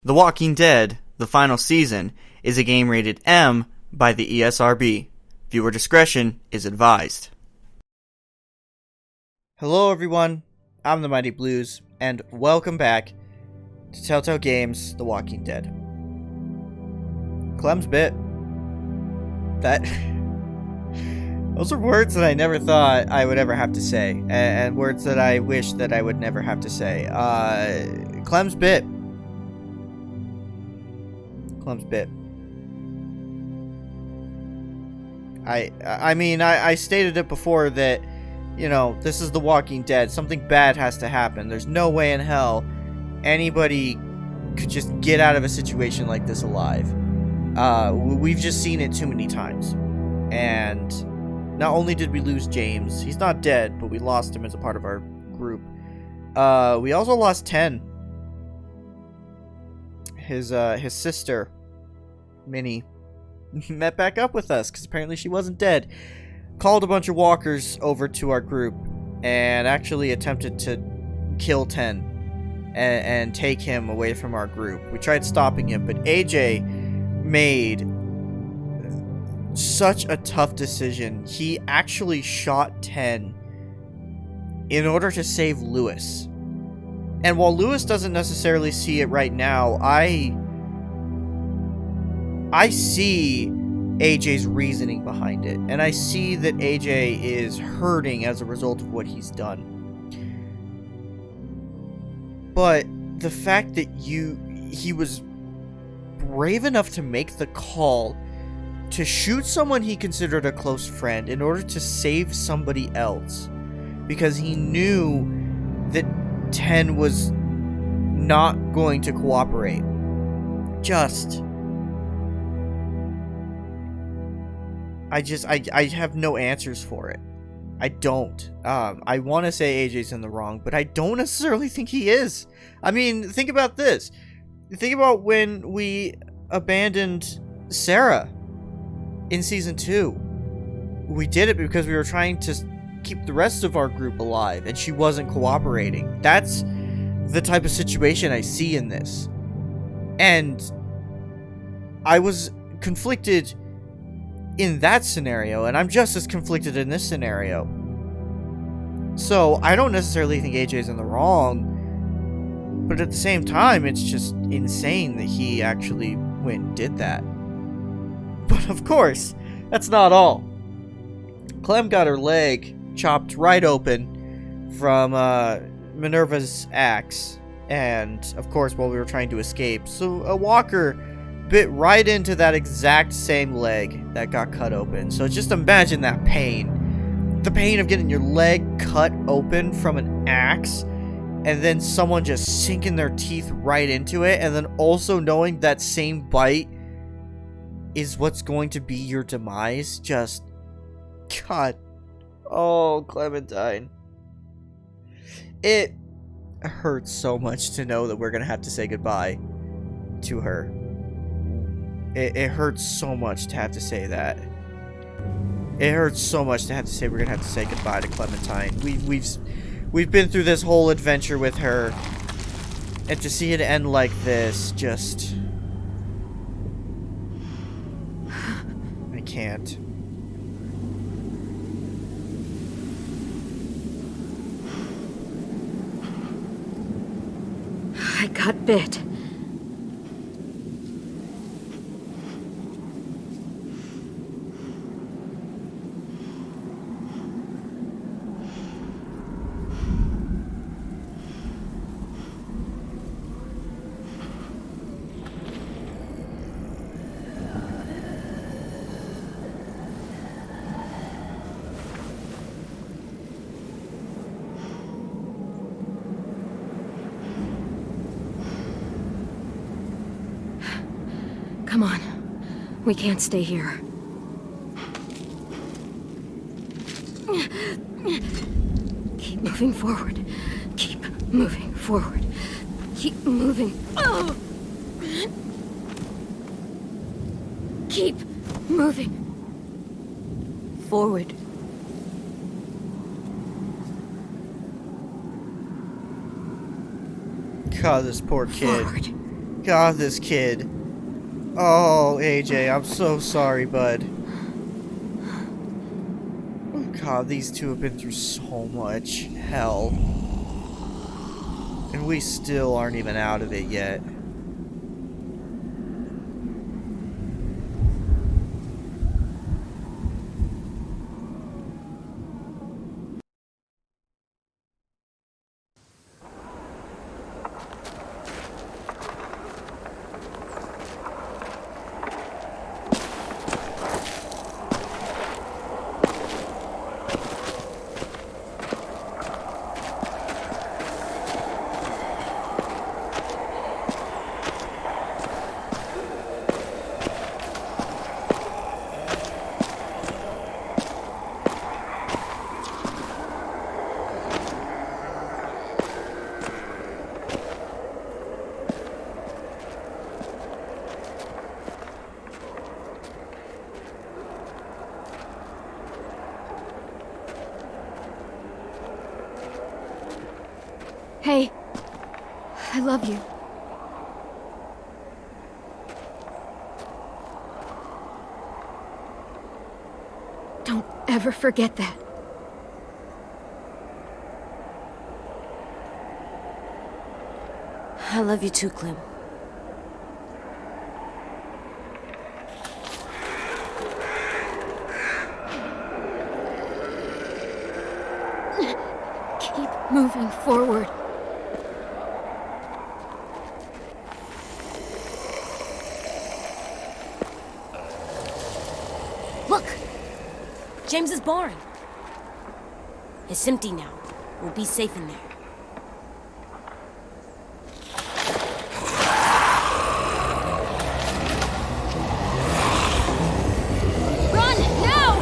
The Walking Dead, the final season, is a game rated M by the ESRB. Viewer discretion is advised. Hello everyone, I'm the Mighty Blues, and welcome back to Telltale Games, The Walking Dead. Clem's bit. Those are words that I never thought I would ever have to say, and words that I wish that I would never have to say. Clem's bit. Clem's bit. I mean, I stated it before that, you know, this is The Walking Dead. Something bad has to happen. There's no way in hell anybody could just get out of a situation like this alive. We've just seen it too many times. And not only did we lose James, he's not dead, but we lost him as a part of our group. We also lost Ten. His sister, Minnie, met back up with us because apparently she wasn't dead. Called a bunch of walkers over to our group and actually attempted to kill Ten and take him away from our group. We tried stopping him, but AJ made such a tough decision. He actually shot Ten in order to save Lewis. And while Lewis doesn't necessarily see it right now, I see AJ's reasoning behind it. And I see that AJ is hurting as a result of what he's done. But the fact that he was brave enough to make the call to shoot someone he considered a close friend in order to save somebody else because he knew that Ten was not going to cooperate. I have no answers for it. I don't. I want to say AJ's in the wrong, but I don't necessarily think he is. I mean, think about this. Think about when we abandoned Sarah in season 2. We did it because we were trying to keep the rest of our group alive, and she wasn't cooperating. That's the type of situation I see in this. And I was conflicted in that scenario, and I'm just as conflicted in this scenario. So I don't necessarily think AJ's in the wrong, but at the same time, it's just insane that he actually went and did that. But of course, that's not all. Clem got her leg chopped right open from Minerva's axe, and of course while we were trying to escape, so a walker bit right into that exact same leg that got cut open. So just imagine that pain. The pain of getting your leg cut open from an axe, and then someone just sinking their teeth right into it, and then also knowing that same bite is what's going to be your demise. Just, God. Oh, Clementine. It hurts so much to know that we're going to have to say goodbye to her. It hurts so much to have to say that. It hurts so much to have to say we're going to have to say goodbye to Clementine. We've been through this whole adventure with her, and to see it end like this, just... I can't. I got bit. Come on. We can't stay here. Keep moving forward. Keep moving forward. Keep moving. Oh! Keep moving forward. God, this poor kid. Forward. God, this kid. Oh, AJ, I'm so sorry, bud. God, these two have been through so much hell. And we still aren't even out of it yet. Hey, I love you. Don't ever forget that. I love you too, Clem. Keep moving forward. Look! James's barn. It's empty now. We'll be safe in there. Run, now!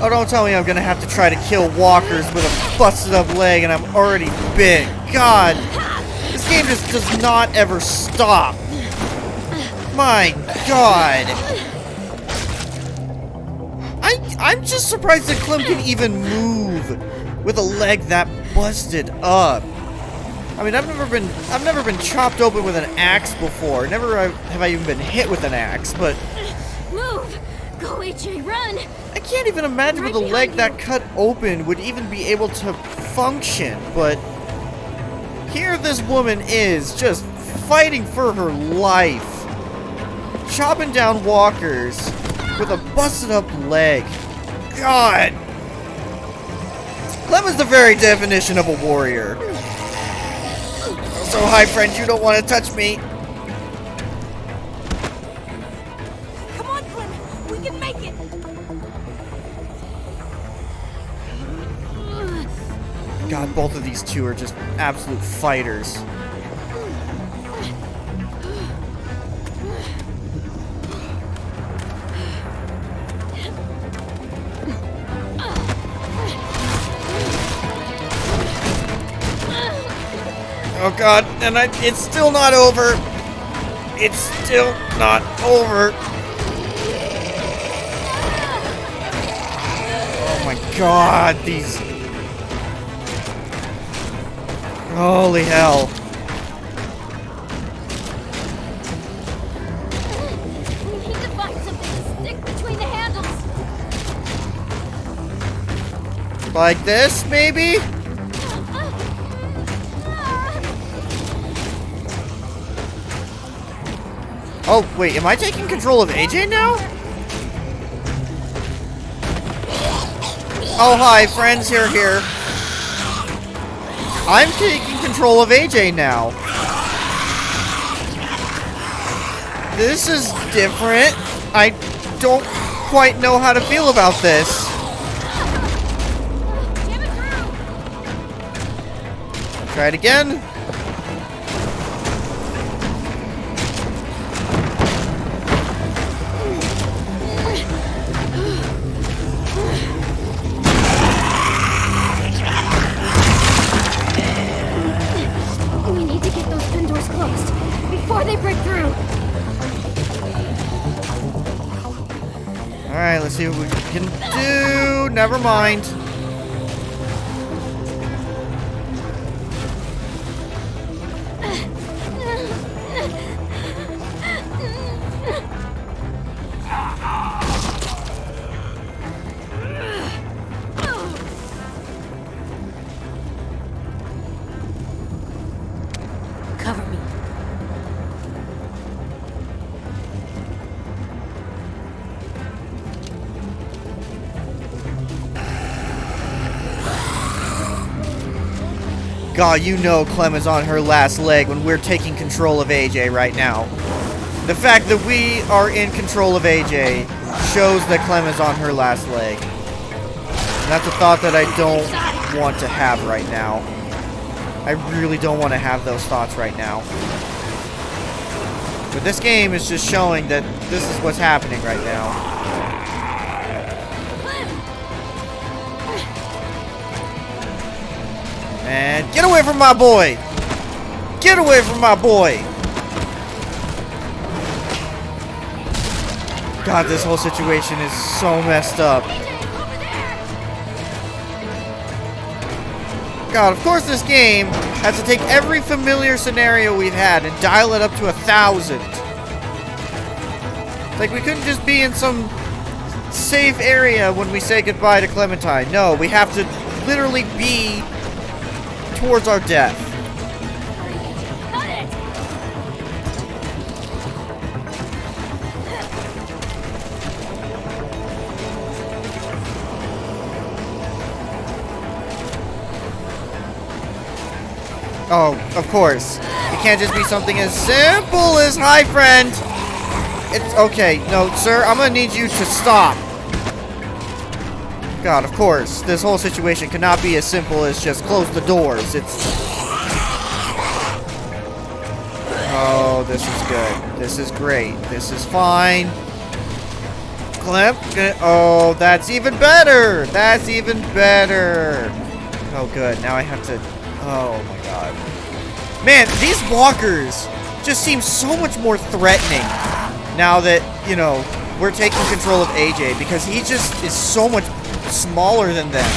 Oh, don't tell me I'm gonna have to try to kill walkers with a busted up leg and I'm already big. God! This game just does not ever stop. My God! I'm just surprised that Clem can even move with a leg that busted up. I mean, I've never been chopped open with an axe before. Never have I even been hit with an axe, but Move! Go, AJ, run! I can't even imagine with a leg that cut open would even be able to function. But here this woman is just fighting for her life, chopping down walkers with a busted up leg. God! Clem is the very definition of a warrior. So hi friend, you don't want to touch me. Come on, Clem! We can make it! God, both of these two are just absolute fighters. Oh God, and it's still not over. It's still not over. Oh my God, these... Holy hell. We need to find something to stick between the handles. Like this, maybe? Oh, wait, am I taking control of AJ now? Oh, hi, friends, here. I'm taking control of AJ now. This is different. I don't quite know how to feel about this. Try it again. We need to get those spin doors closed before they break through. Alright, let's see what we can do. Never mind. Cover me. God, you know Clem is on her last leg when we're taking control of AJ right now. The fact that we are in control of AJ shows that Clem is on her last leg. And that's a thought that I don't want to have right now. I really don't want to have those thoughts right now. But this game is just showing that this is what's happening right now. And get away from my boy! Get away from my boy! God, this whole situation is so messed up. God, of course this game has to take every familiar scenario we've had and dial it up to 1,000. Like, we couldn't just be in some safe area when we say goodbye to Clementine. No, we have to literally be towards our death. Oh, of course. It can't just be something as simple as, hi, friend. It's okay. No, sir, I'm gonna need you to stop. God, of course. This whole situation cannot be as simple as just close the doors. It's... Oh, this is good. This is great. This is fine. Clem? Oh, that's even better. That's even better. Oh, good. Now I have to... Oh, my God. Man, these walkers just seem so much more threatening now that, you know, we're taking control of AJ, because he just is so much smaller than them.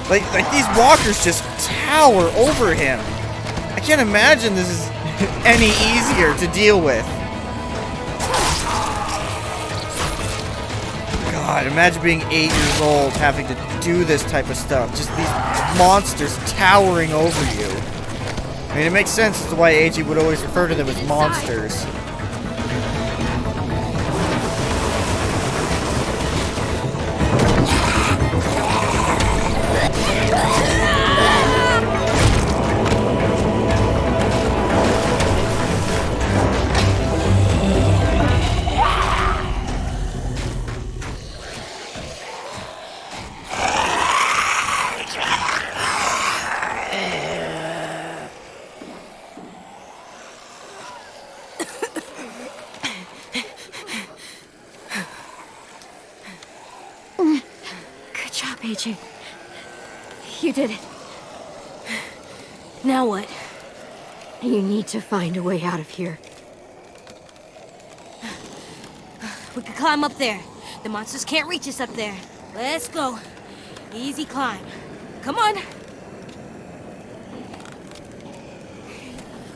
Like these walkers just tower over him. I can't imagine this is any easier to deal with. God, imagine being 8 years old having to do this type of stuff. Just these monsters towering over you. I mean, it makes sense as to why AJ would always refer to them as monsters. AJ, you did it. Now what? You need to find a way out of here. We can climb up there. The monsters can't reach us up there. Let's go. Easy climb. Come on.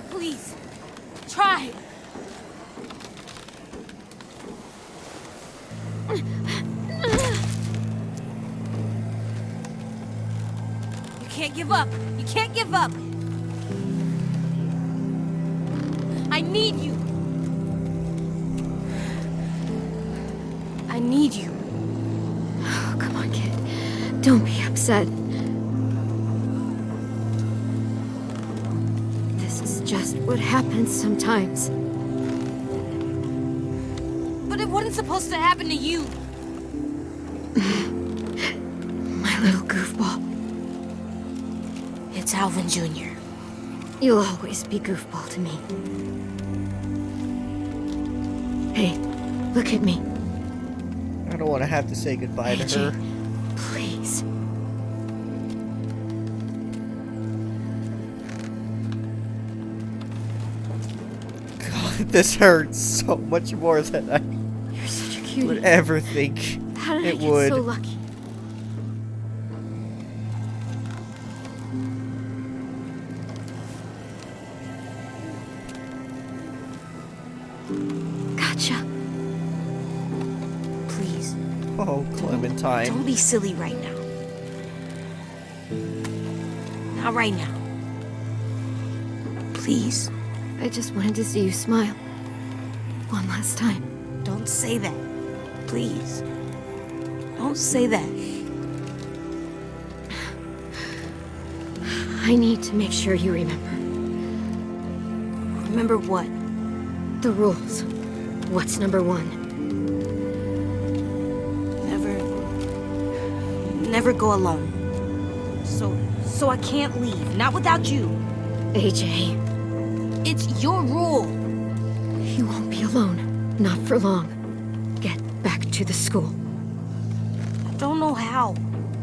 Please. Try. You can't give up. You can't give up. I need you. I need you. Oh, come on, kid. Don't be upset. This is just what happens sometimes. But it wasn't supposed to happen to you. My little goofball. It's Alvin Jr. You'll always be goofball to me. Hey, look at me. I don't want to have to say goodbye to her. Please. God, this hurts so much more than I You're such a cutie. would ever think How did it I get would. so lucky? Gotcha. Please. Oh, Clementine. Don't be silly right now. Not right now. Please, I just wanted to see you smile. One last time. don't say that. Please. Don't say that. I need to make sure you remember. Remember what? The rules. What's number 1? Never go alone. So I can't leave. Not without you. AJ, It's your rule. you won't be alone. Not for long. Get back to the school. I don't know how.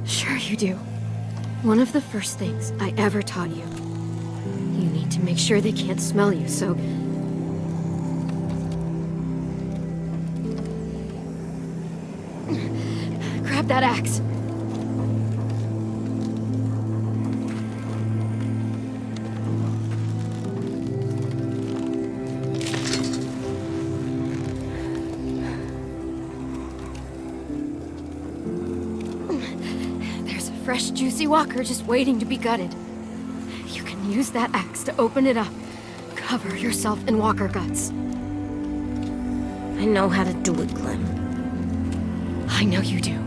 Sure you do. One of the first things I ever taught you. You need to make sure they can't smell you, so... Grab that axe. There's a fresh, juicy walker just waiting to be gutted. You can use that axe to open it up. Cover yourself in walker guts. I know how to do it, Clem. I know you do.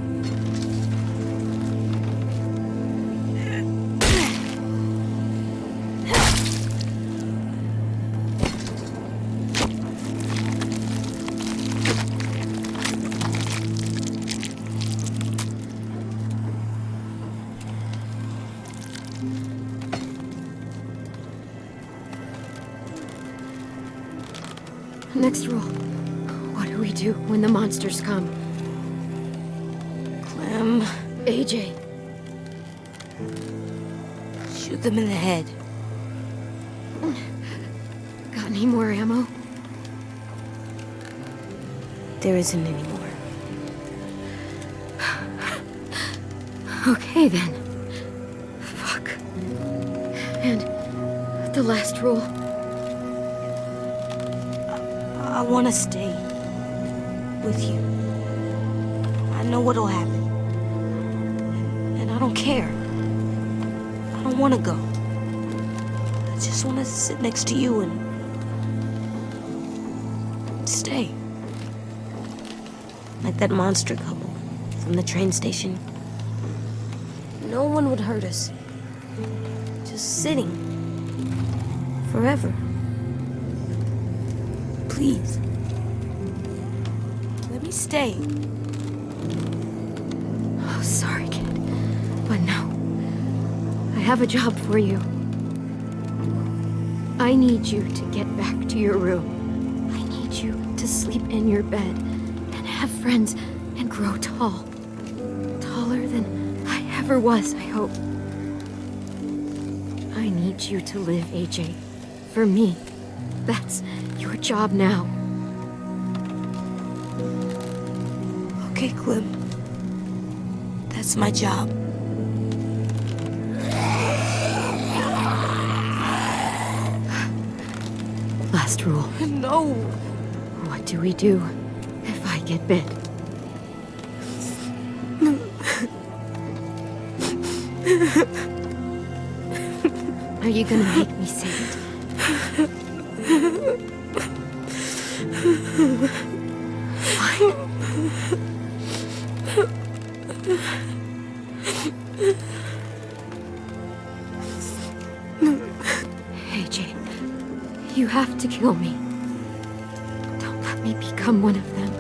Next rule. What do we do when the monsters come? Clem, AJ, shoot them in the head. got any more ammo? There isn't any more. Okay then. Fuck. And the last rule. I want to stay with you. I know what'll happen. And I don't care. I don't want to go. I just want to sit next to you and stay. Like that monster couple from the train station. No one would hurt us. Just sitting. Forever. Please. Let me stay. Oh, sorry, kid. But no. I have a job for you. I need you to get back to your room. I need you to sleep in your bed and have friends and grow tall. Taller than I ever was, I hope. I need you to live, AJ. For me. That's your job now. Okay, Clem. That's my job. Last rule. No. What do we do if I get bit? Are you gonna make me say it? Fine. AJ, you have to kill me. Don't let me become one of them.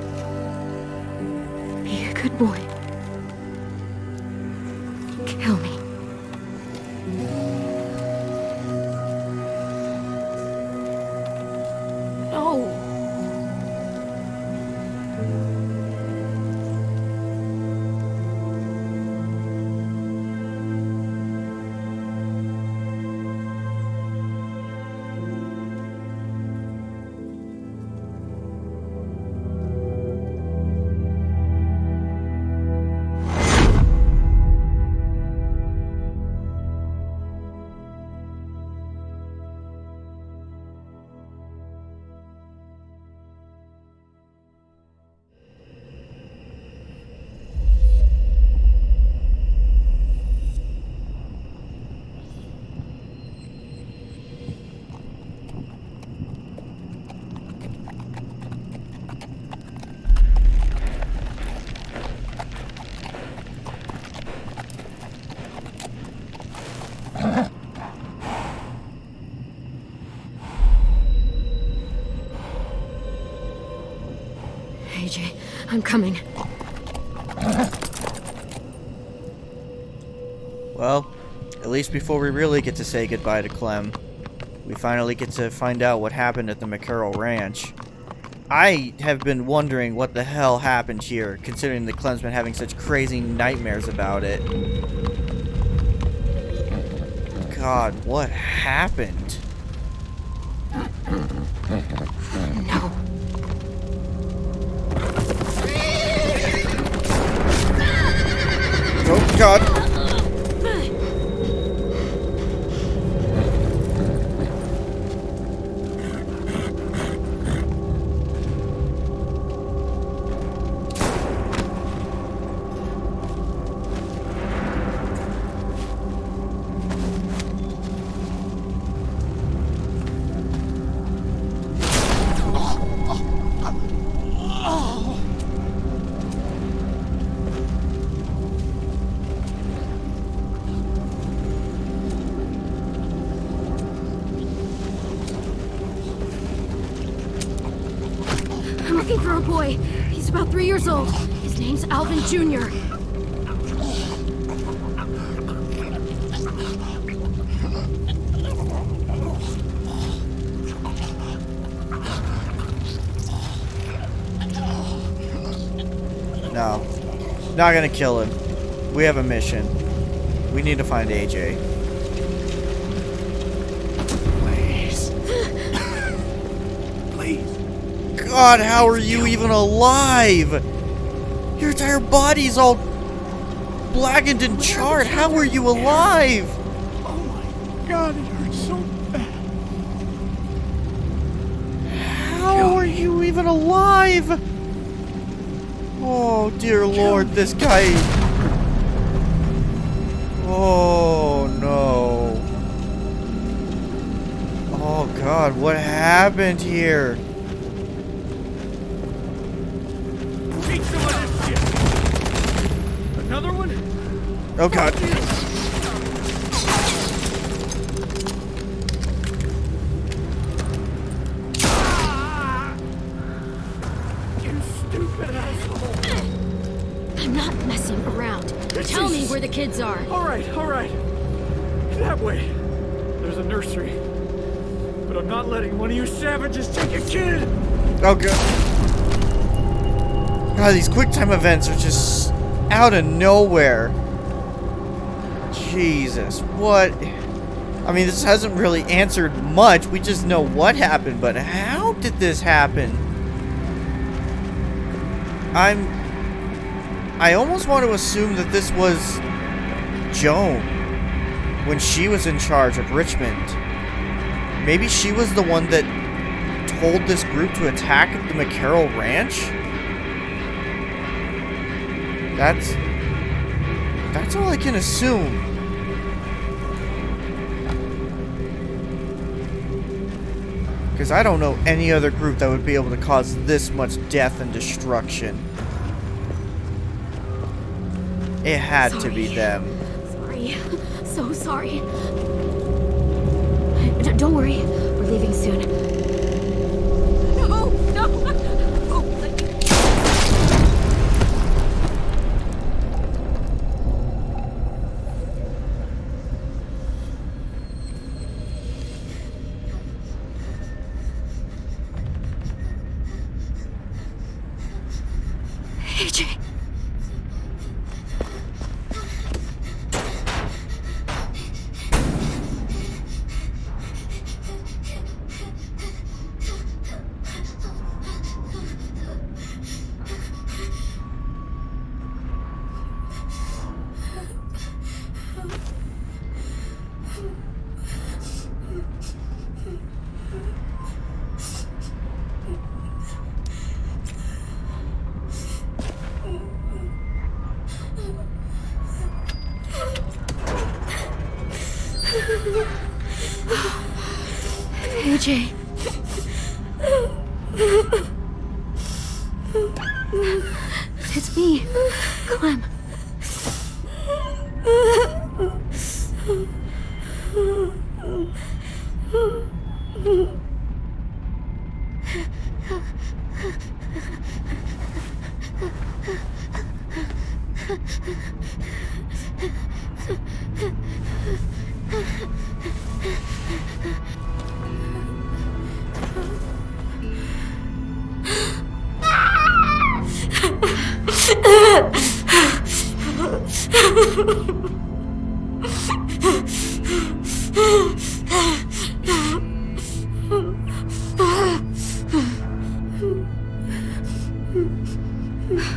Be a good boy. Kill me. No. I'm coming. Well, at least before we really get to say goodbye to Clem, we finally get to find out what happened at the McCarroll Ranch. I have been wondering what the hell happened here, considering that Clem's been having such crazy nightmares about it. God, what happened? No. Oh, God. I'm looking for a boy. He's about 3 years old. His name's Alvin Jr. No. Not gonna kill him. We have a mission. We need to find AJ. Please. Please. God, how are you even alive? Your entire body's all blackened and charred. How are you alive? Oh my God, it hurts so bad. How are you even alive? Oh, dear Lord, this guy... Oh, no. Oh, God, what happened here? Take some of this shit. Another one? Oh, God. You stupid asshole. I'm not messing around. Tell me where the kids are. All right. That way. There's a nursery. But I'm not letting one of you savages take a kid. Oh, God. God, these QuickTime events are just out of nowhere. Jesus, what? I mean, this hasn't really answered much. We just know what happened, but how did this happen? I almost want to assume that this was Joan when she was in charge of Richmond. Maybe she was the one that told this group to attack the McCarroll Ranch? That's all I can assume. Because I don't know any other group that would be able to cause this much death and destruction. It had to be them. Sorry. So sorry. Don't worry. We're leaving soon. No! No! Oh, let me... AJ. AJ. It's me, Clem.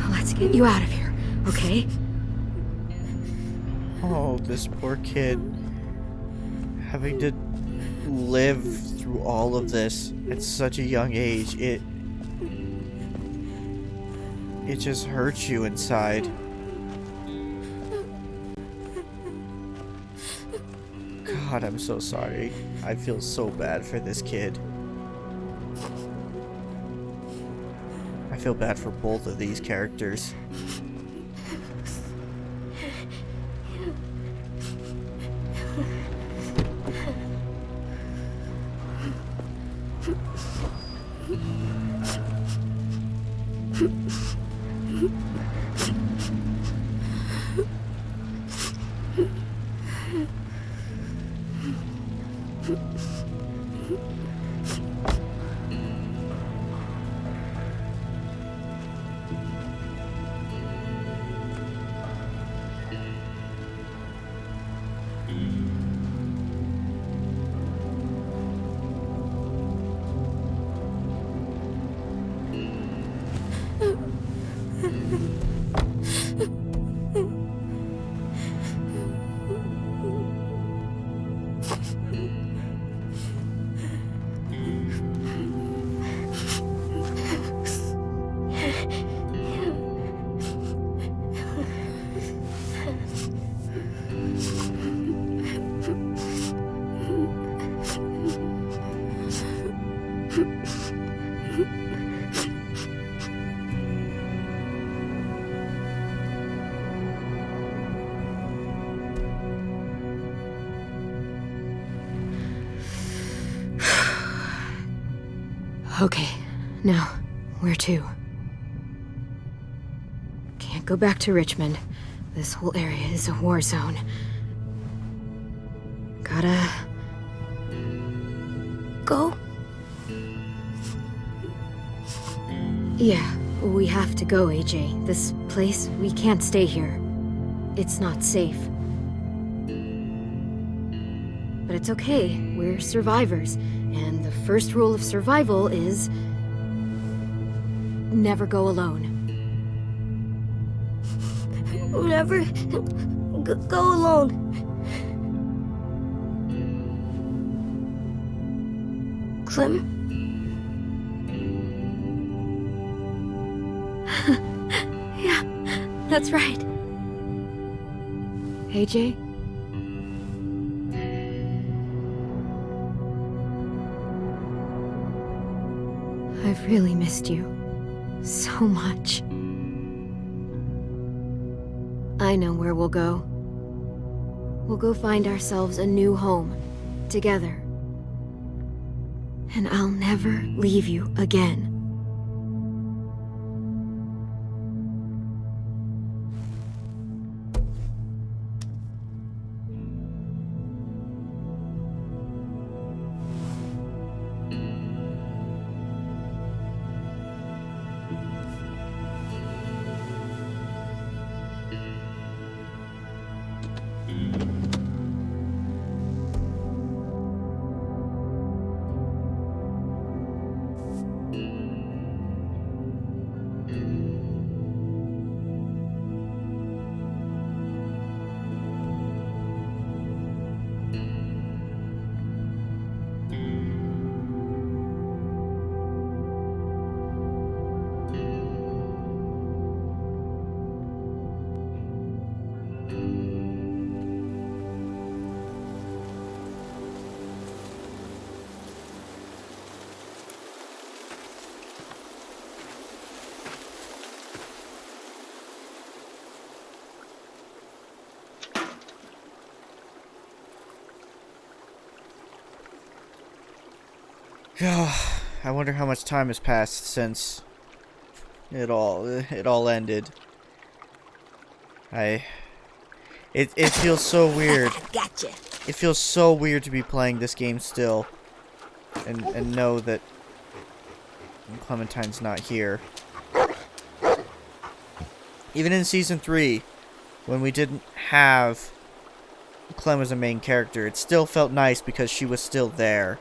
Let's get you out of here, okay? Oh, this poor kid. Having to live through all of this at such a young age, it just hurts you inside. God, I'm so sorry. I feel so bad for this kid. I feel bad for both of these characters. Okay, now, where to? Can't go back to Richmond. This whole area is a war zone. Gotta... Go? Yeah, we have to go, AJ. This place, we can't stay here. It's not safe. But it's okay, we're survivors. And the first rule of survival is... never go alone. Never go alone. Clem? Yeah, that's right. AJ? I've really missed you. So much. I know where we'll go. We'll go find ourselves a new home. Together. And I'll never leave you again. I wonder how much time has passed since it all ended. It feels so weird. Gotcha. It feels so weird to be playing this game still and know that Clementine's not here. Even in season 3, when we didn't have Clem as a main character. It still felt nice because she was still there.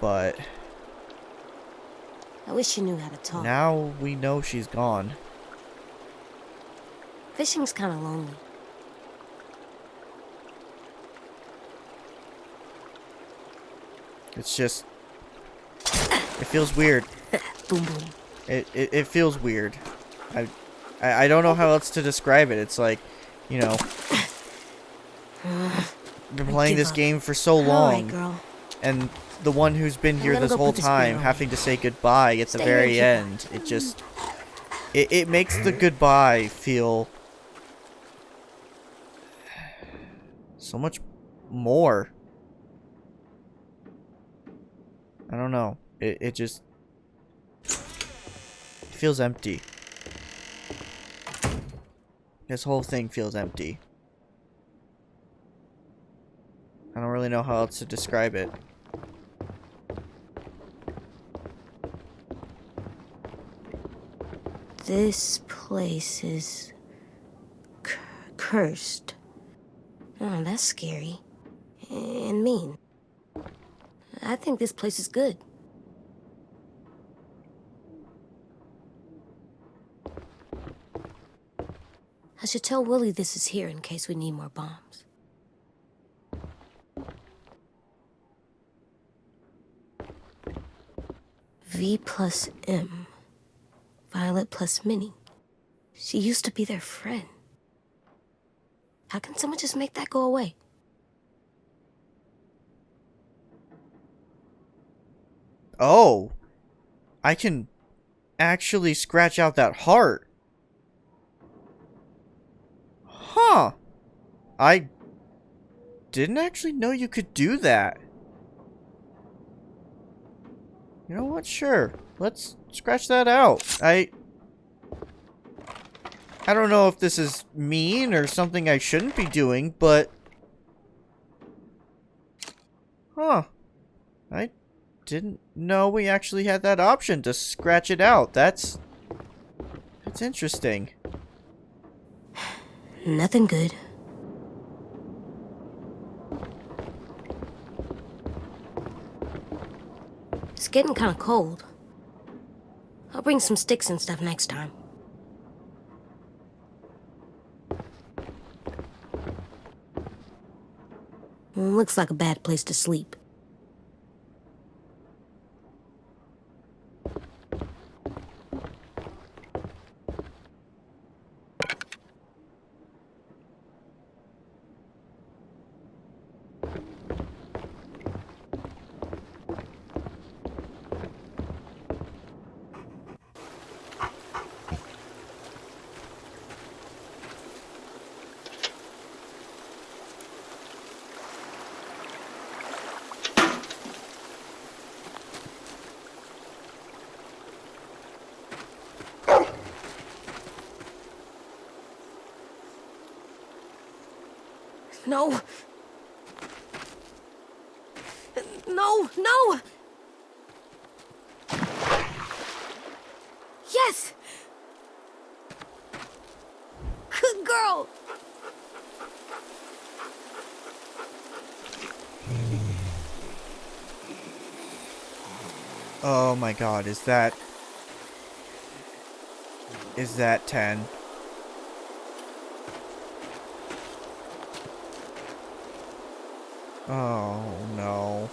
But I wish you knew how to talk. now we know she's gone. Fishing's kind of lonely. It's just... It feels weird. Boom, boom. It feels weird. I don't know how else to describe it. It's like, you know... been playing this game for so long. Alright, girl. And the one who's been here gonna this go whole put this time beer having to say goodbye at the Stay very here and end. It just... It makes the goodbye feel... so much more. I don't know. It just... It feels empty. This whole thing feels empty. I don't really know how else to describe it. This place is cursed. Oh, that's scary. And mean. I think this place is good. I should tell Willie this is here in case we need more bombs. V plus M. Violet plus Minnie. She used to be their friend. How can someone just make that go away? Oh! I can actually scratch out that heart. Huh. I didn't actually know you could do that. You know what? Sure. Let's scratch that out. I don't know if this is mean or something I shouldn't be doing, but... Huh. I didn't know we actually had that option to scratch it out. That's interesting. Nothing good. It's getting kind of cold. I'll bring some sticks and stuff next time. Looks like a bad place to sleep. No. No, no! Yes! Good girl! Oh my god, is that 10? Oh no.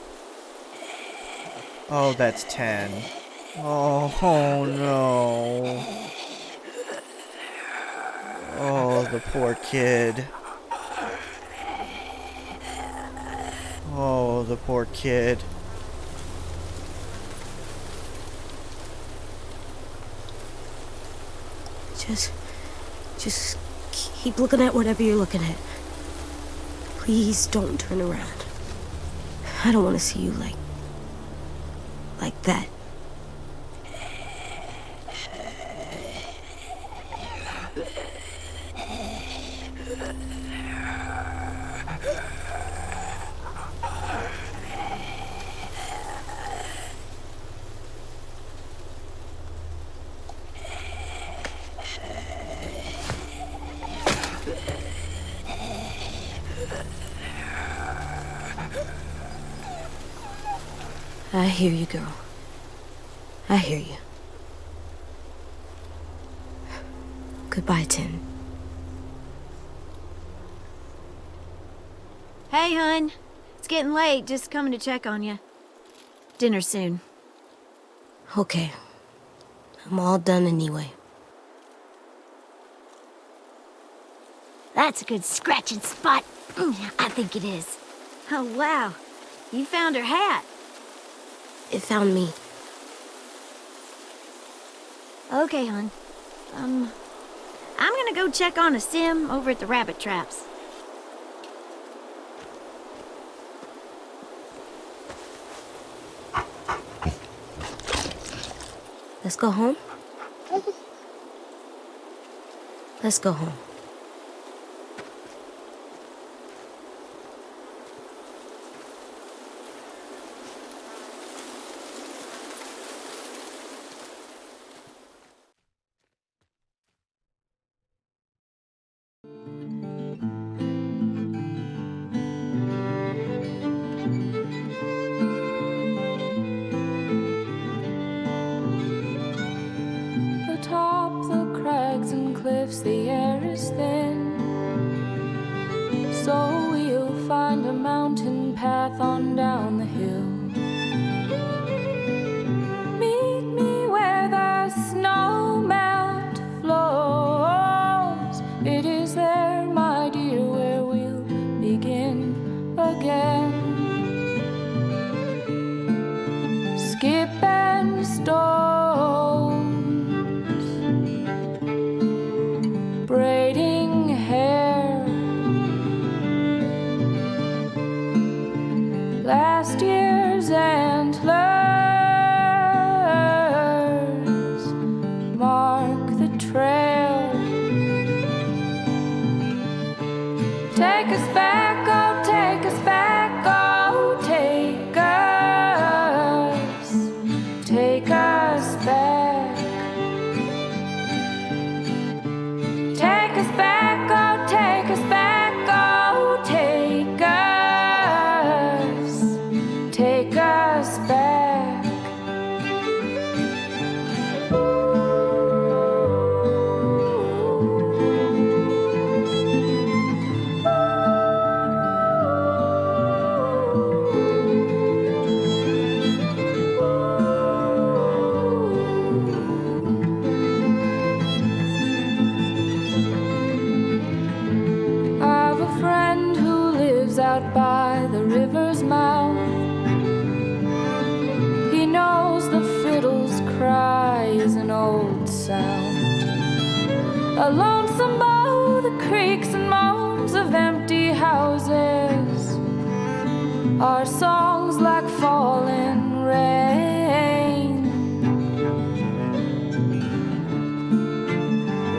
Oh, that's 10. Oh no. Oh, the poor kid. Oh, the poor kid. Just keep looking at whatever you're looking at. Please don't turn around. I don't want to see you like that. I hear you, girl. I hear you. Goodbye, Tin. Hey, hun. It's getting late. Just coming to check on you. Dinner soon. Okay. I'm all done anyway. That's a good scratching spot. I think it is. Oh, wow. You found her hat. It found me. Okay, hun. I'm gonna go check on a sim over at the rabbit traps. Let's go home? Let's go home. Atop the crags and cliffs, the air is thin. So we'll find a mountain path on down the hill. Meet me where the snow melt flows. It is there, my dear, where we'll begin again. Skip and stones, braiding hair, last year's antlers mark the trail. Take us back, oh, take us back, oh, take us back. Take us back, oh, take us back, oh, take us back. I've a friend who lives out by the river's mouth. He knows the fiddle's cry is an old sound. A lonesome bow, the creaks and moans of empty houses are songs like falling rain.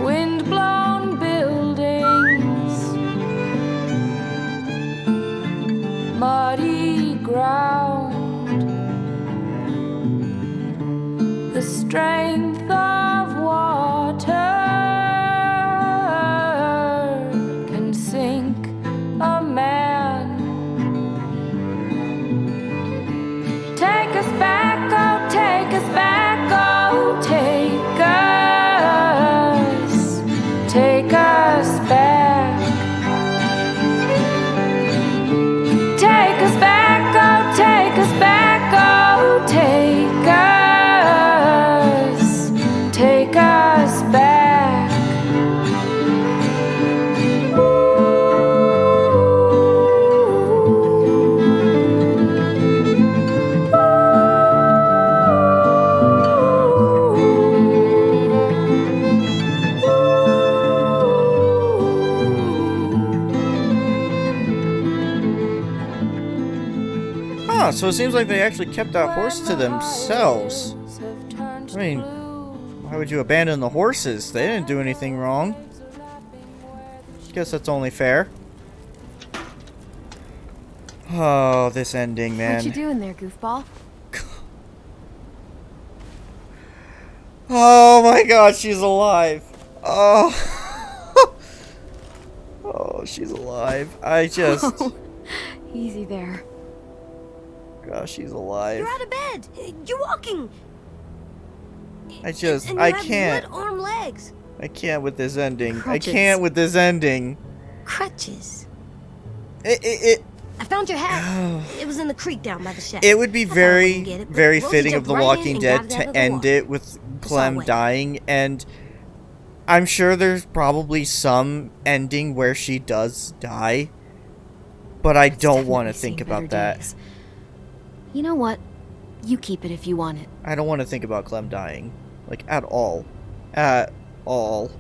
Wind-blown buildings, muddy ground, the strength of water can sink a man. Take us back, oh, take us back, oh, take us back. Take us back, oh, take us back, oh, take us back. Huh, so it seems like they actually kept that horse to themselves. I mean, why would you abandon the horses? They didn't do anything wrong. Guess that's only fair. Oh, this ending, man. What you doing there, goofball? Oh my god, she's alive. Oh. Oh, she's alive. I just... Easy there. gosh, she's alive. You're out of bed. You're walking. I And you can't. have wood-armed legs. I can't with this ending. Crutches. I can't with this ending. Crutches. It I found your hat. It was in the creek down by the shack. It would be I thought I very, wouldn't get it, but very Rosie fitting of jumped The right in Walking and Dead got it out to of the end water. it with Clem wet. dying, and I'm sure there's probably some ending where she does die, but I don't want to Definitely think seen about better that. days. You know what? You keep it if you want it. I don't want to think about Clem dying, like, at all. At all.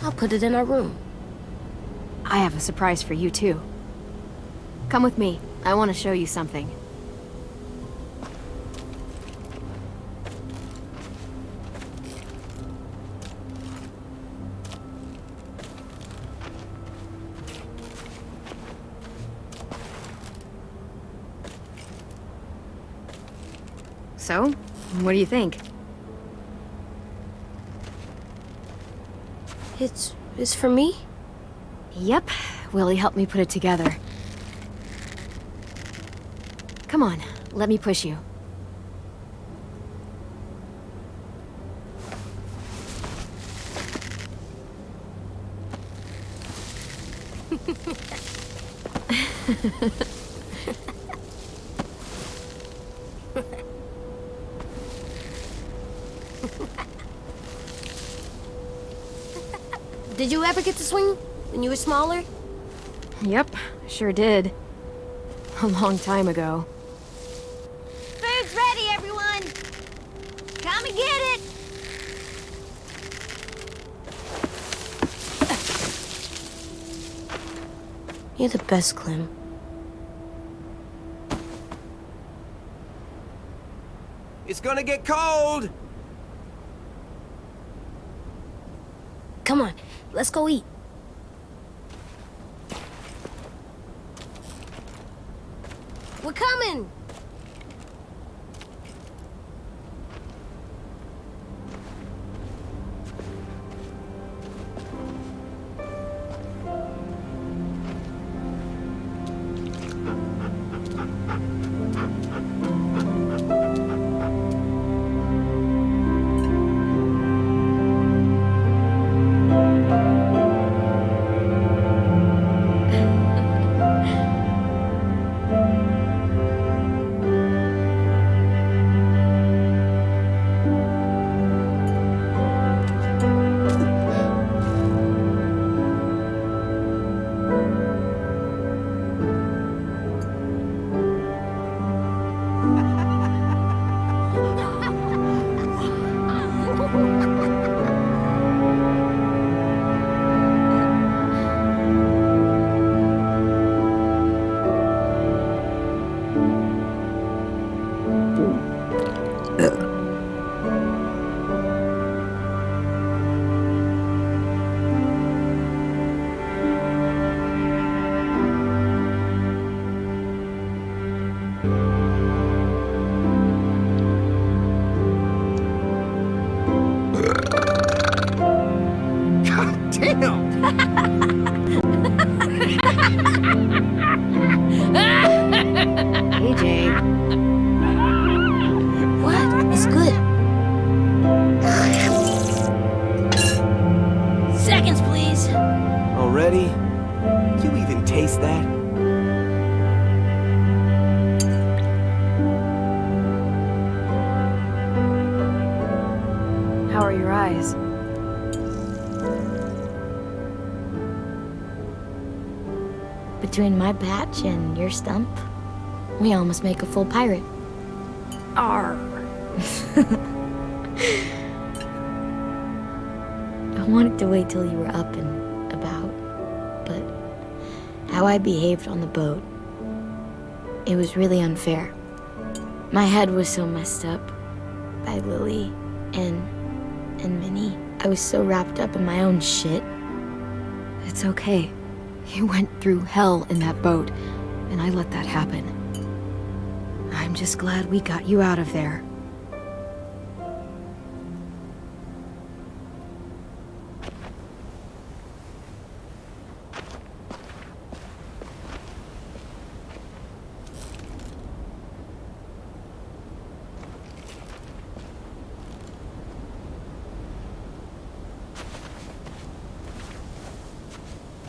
I'll put it in our room. I have a surprise for you, too. Come with me. I want to show you something. So, what do you think? It's for me? Yep, Willie helped me put it together. Come on, let me push you. Did you ever get to swing when you were smaller? Yep, sure did. A long time ago. Food's ready, everyone! Come and get it! You're the best, Clem. It's gonna get cold! Come on, let's go eat. We're coming! AJ. What? It's good. Seconds, please. Already? You even taste that? How are your eyes? Between my patch and your stump, we almost make a full pirate. Arr. I wanted to wait till you were up and about, but how I behaved on the boat, it was really unfair. My head was so messed up by Lily and Minnie. I was so wrapped up in my own shit. It's okay. You went through hell in that boat, and I let that happen. I'm just glad we got you out of there.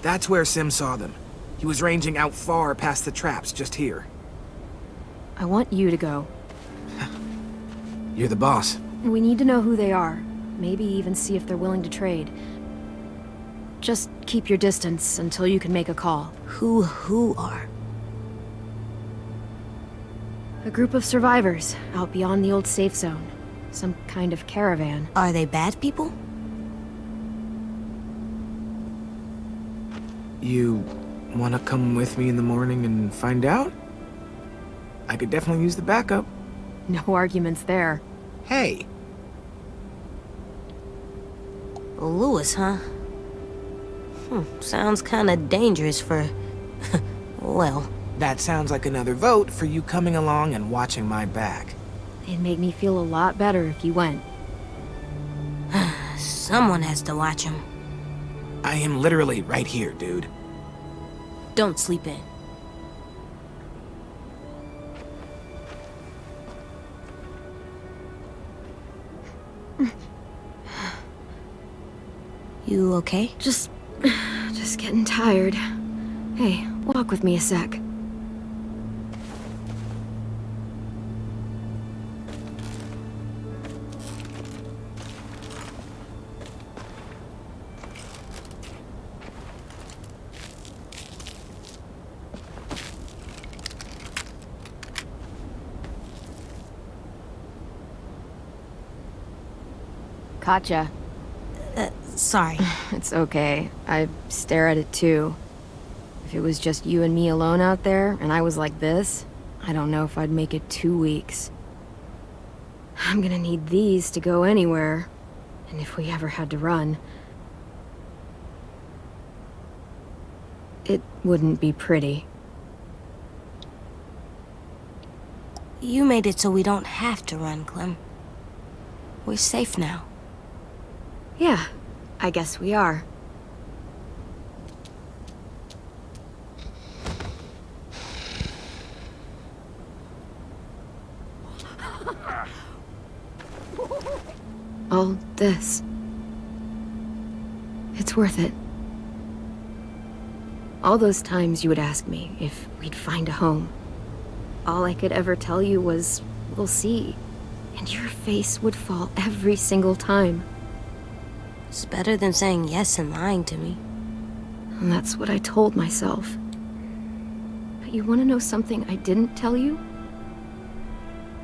That's where Sim saw them. He was ranging out far past the traps just here. I want you to go. You're the boss. We need to know who they are. Maybe even see if they're willing to trade. Just keep your distance until you can make a call. Who are? A group of survivors out beyond the old safe zone. Some kind of caravan. Are they bad people? You wanna come with me in the morning and find out? I could definitely use the backup. No arguments there. Hey, Lewis, huh? Sounds kinda dangerous for... well... that sounds like another vote for you coming along and watching my back. It'd make me feel a lot better if you went. Someone has to watch him. I am literally right here, dude. Don't sleep in. You okay? Just getting tired. Hey, walk with me a sec. Gotcha. Sorry. It's okay. I stare at it too. If it was just you and me alone out there, and I was like this, I don't know if I'd make it 2 weeks. I'm gonna need these to go anywhere. And if we ever had to run... it wouldn't be pretty. You made it so we don't have to run, Clem. We're safe now. Yeah, I guess we are. All this. It's worth it. All those times you would ask me if we'd find a home. All I could ever tell you was, we'll see. And your face would fall every single time. It's better than saying yes and lying to me. And that's what I told myself. But you want to know something I didn't tell you?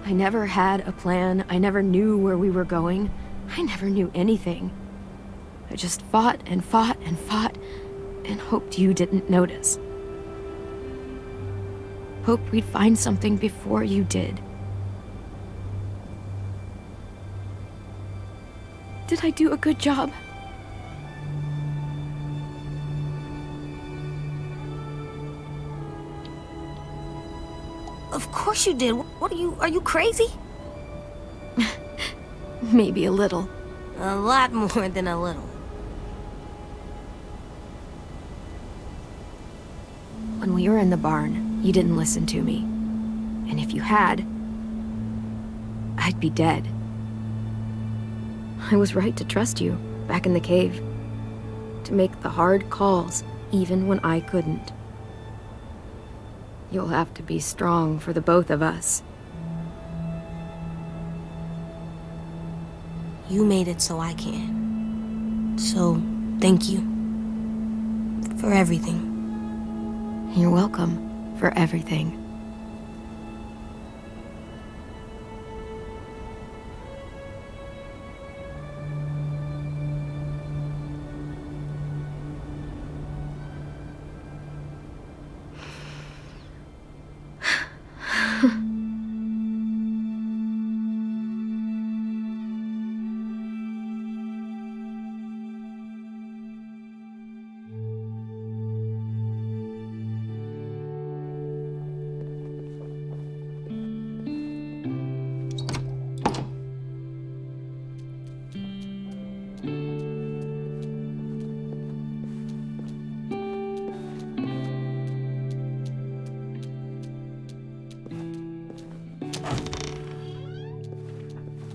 I never had a plan. I never knew where we were going. I never knew anything. I just fought and fought and fought and hoped you didn't notice. Hoped we'd find something before you did. Did I do a good job? Of course you did. What are you crazy? Maybe a little. A lot more than a little. When we were in the barn, you didn't listen to me. And if you had, I'd be dead. I was right to trust you, back in the cave. To make the hard calls, even when I couldn't. You'll have to be strong for the both of us. You made it so I can. So, thank you. For everything. You're welcome for everything.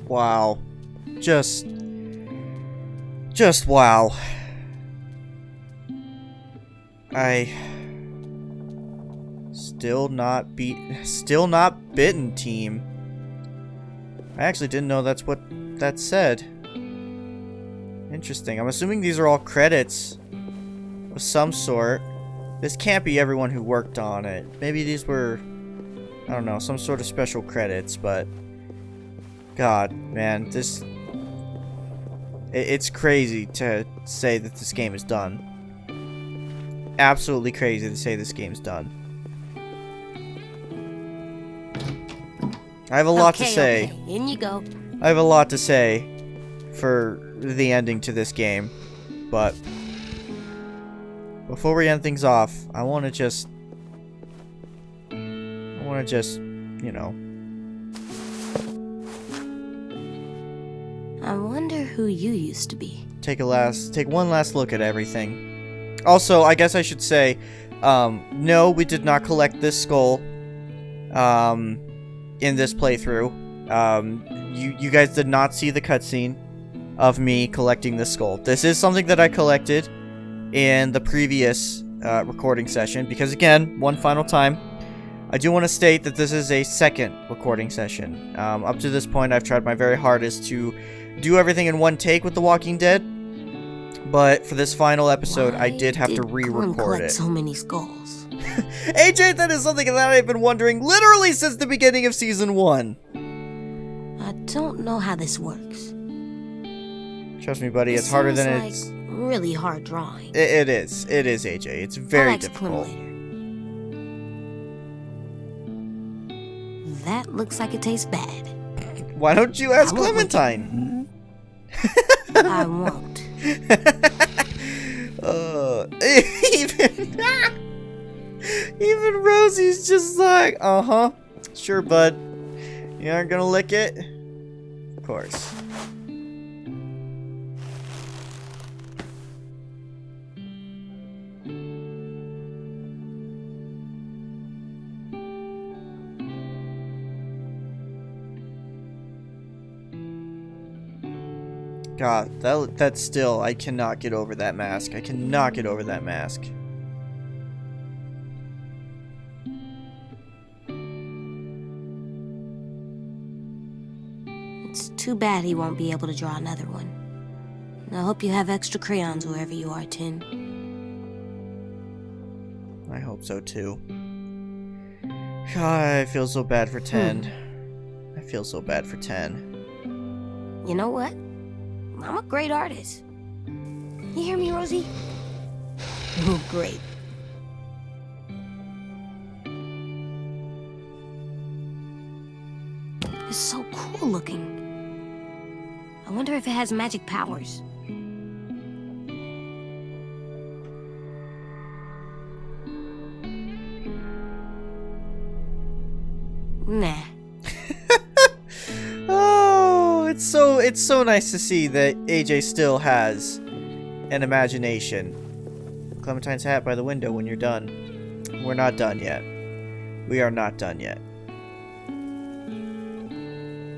Wow. Just wow. I still not bitten, team. I actually didn't know that's what that said. Interesting. I'm assuming these are all credits of some sort. This can't be everyone who worked on it. Maybe these were, I don't know, some sort of special credits, but God, man, this it's crazy to say that this game is done. Absolutely crazy to say this game's done. I have a lot to say. Okay, in you go. I have a lot to say for the ending to this game, but before we end things off, I want to just, you know. I wonder who you used to be. Take one last look at everything. Also, I guess I should say, no, we did not collect this skull, in this playthrough. You guys did not see the cutscene of me collecting this skull. This is something that I collected in the previous recording session, because again, one final time, I do want to state that this is a second recording session. Up to this point, I've tried my very hardest to do everything in one take with The Walking Dead, but for this final episode, I did have to re-record it. So many skulls. AJ, that is something that I've been wondering literally since the beginning of Season 1. I don't know how this works. Trust me, buddy, it's harder than like it's... really hard drawing. It is, AJ. It's very difficult. That looks like it tastes bad. Why don't you ask Clementine? I won't. Even Rosie's just like, uh-huh, sure, bud. You aren't gonna lick it? Of course. God, that's still, I cannot get over that mask. I cannot get over that mask. It's too bad he won't be able to draw another one. I hope you have extra crayons wherever you are, Tin. I hope so too. God, I feel so bad for 10. I feel so bad for 10. You know what? I'm a great artist. You hear me, Rosie? Oh, great. It's so cool looking. I wonder if it has magic powers. Nah. Oh, it's so nice to see that AJ still has an imagination. Clementine's hat by the window when you're done. We're not done yet. We are not done yet.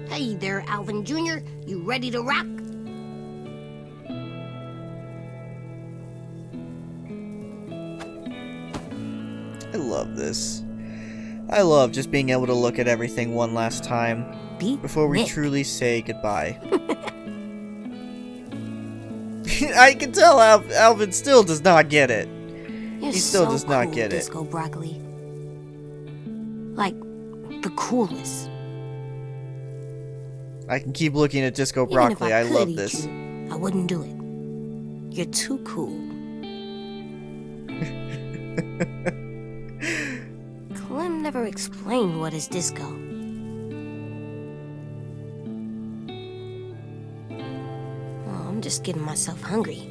Hey there, Alvin Jr. You ready to rock? I love this. I love just being able to look at everything one last time before we truly say goodbye. I can tell Alvin still does not get it. You're He still so does not cool, get it. Disco Broccoli. Like, the coolest. I can keep looking at Disco Even Broccoli. if I I could love eat this. you, I wouldn't do it. You're too cool. Clem never explained what is disco. Well, I'm just getting myself hungry.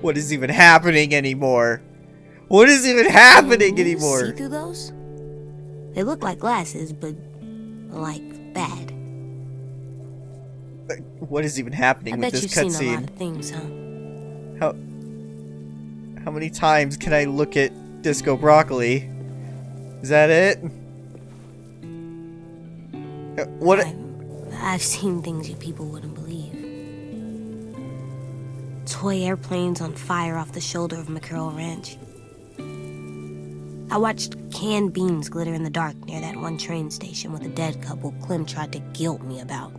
What is even happening anymore? What is even happening Can you anymore? See through those? They look like glasses, but like bad. What is even happening I with bet this you've seen a lot cutscene? of things, huh? How many times can I look at Disco Broccoli? Is that it? What? I've seen things you people wouldn't believe. Toy airplanes on fire off the shoulder of McCurl Ranch. I watched canned beans glitter in the dark near that one train station with a dead couple Clem tried to guilt me about.